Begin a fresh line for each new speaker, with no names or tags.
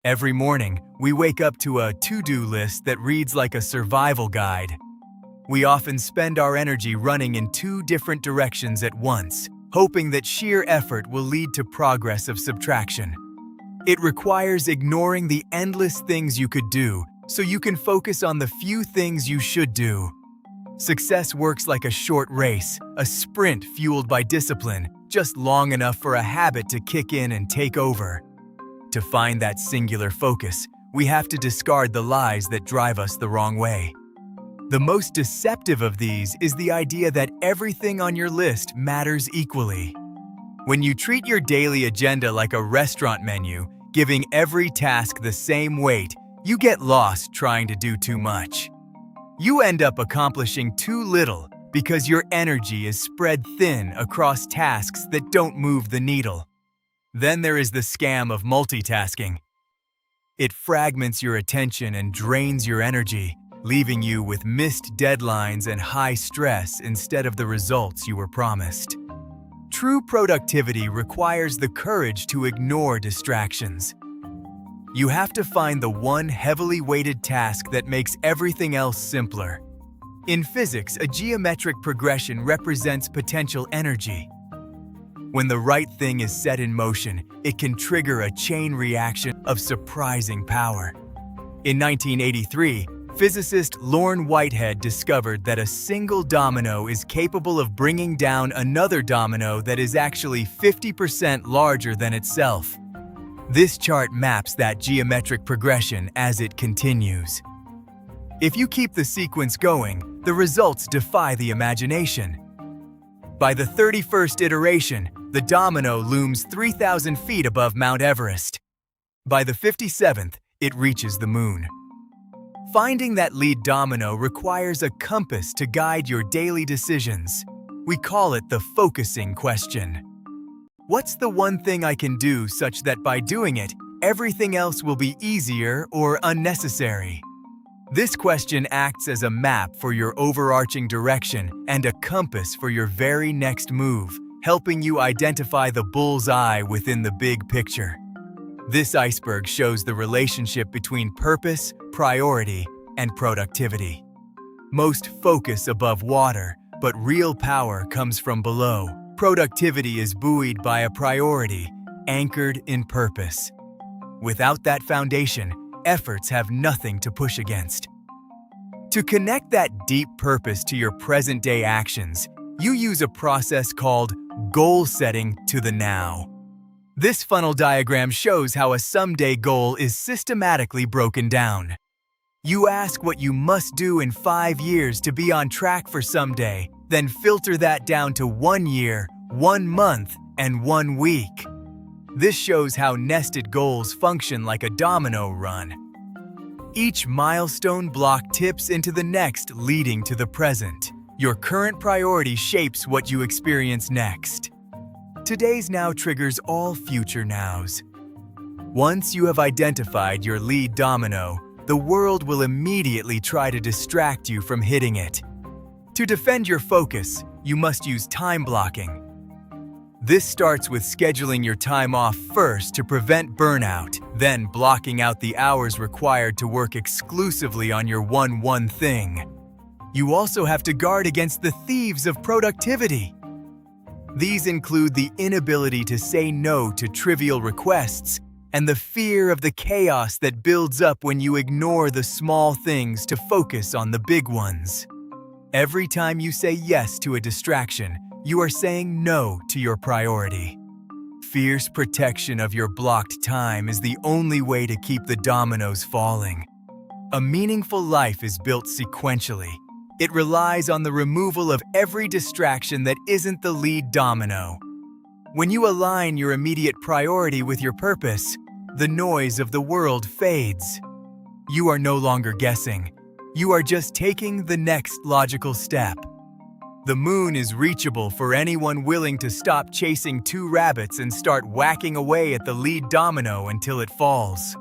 Every morning, we wake up to a to-do list that reads like a survival guide. We often spend our energy running in two different directions at once, hoping that sheer effort will lead to progress of subtraction. It requires ignoring the endless things you could do so you can focus on the few things you should do. Success works like a short race, a sprint fueled by discipline, just long enough for a habit to kick in and take over. To find that singular focus, we have to discard the lies that drive us the wrong way. The most deceptive of these is the idea that everything on your list matters equally. When you treat your daily agenda like a restaurant menu, giving every task the same weight, you get lost trying to do too much. You end up accomplishing too little because your energy is spread thin across tasks that don't move the needle. Then there is the scam of multitasking. It fragments your attention and drains your energy, leaving you with missed deadlines and high stress instead of the results you were promised. True productivity requires the courage to ignore distractions. You have to find the one heavily weighted task that makes everything else simpler. In physics, a geometric progression represents potential energy. When the right thing is set in motion, it can trigger a chain reaction of surprising power. In 1983, physicist Lorne Whitehead discovered that a single domino is capable of bringing down another domino that is actually 50% larger than itself. This chart maps that geometric progression as it continues. If you keep the sequence going, the results defy the imagination. By the 31st iteration, the domino looms 3,000 feet above Mount Everest. By the 57th, it reaches the moon. Finding that lead domino requires a compass to guide your daily decisions. We call it the focusing question. What's the one thing I can do such that by doing it, everything else will be easier or unnecessary? This question acts as a map for your overarching direction and a compass for your very next move, helping you identify the bull's eye within the big picture. This iceberg shows the relationship between purpose, priority, and productivity. Most focus above water, but real power comes from below. Productivity is buoyed by a priority, anchored in purpose. Without that foundation, efforts have nothing to push against. To connect that deep purpose to your present-day actions, you use a process called goal setting to the now. This funnel diagram shows how a someday goal is systematically broken down. You ask what you must do in 5 years to be on track for someday, then filter that down to 1 year, 1 month, and 1 week. This shows how nested goals function like a domino run. Each milestone block tips into the next, leading to the present. Your current priority shapes what you experience next. Today's now triggers all future nows. Once you have identified your lead domino, the world will immediately try to distract you from hitting it. To defend your focus, you must use time blocking. This starts with scheduling your time off first to prevent burnout, then blocking out the hours required to work exclusively on your one thing. You also have to guard against the thieves of productivity. These include the inability to say no to trivial requests and the fear of the chaos that builds up when you ignore the small things to focus on the big ones. Every time you say yes to a distraction, you are saying no to your priority. Fierce protection of your blocked time is the only way to keep the dominoes falling. A meaningful life is built sequentially. It relies on the removal of every distraction that isn't the lead domino. When you align your immediate priority with your purpose, the noise of the world fades. You are no longer guessing. You are just taking the next logical step. The moon is reachable for anyone willing to stop chasing two rabbits and start whacking away at the lead domino until it falls.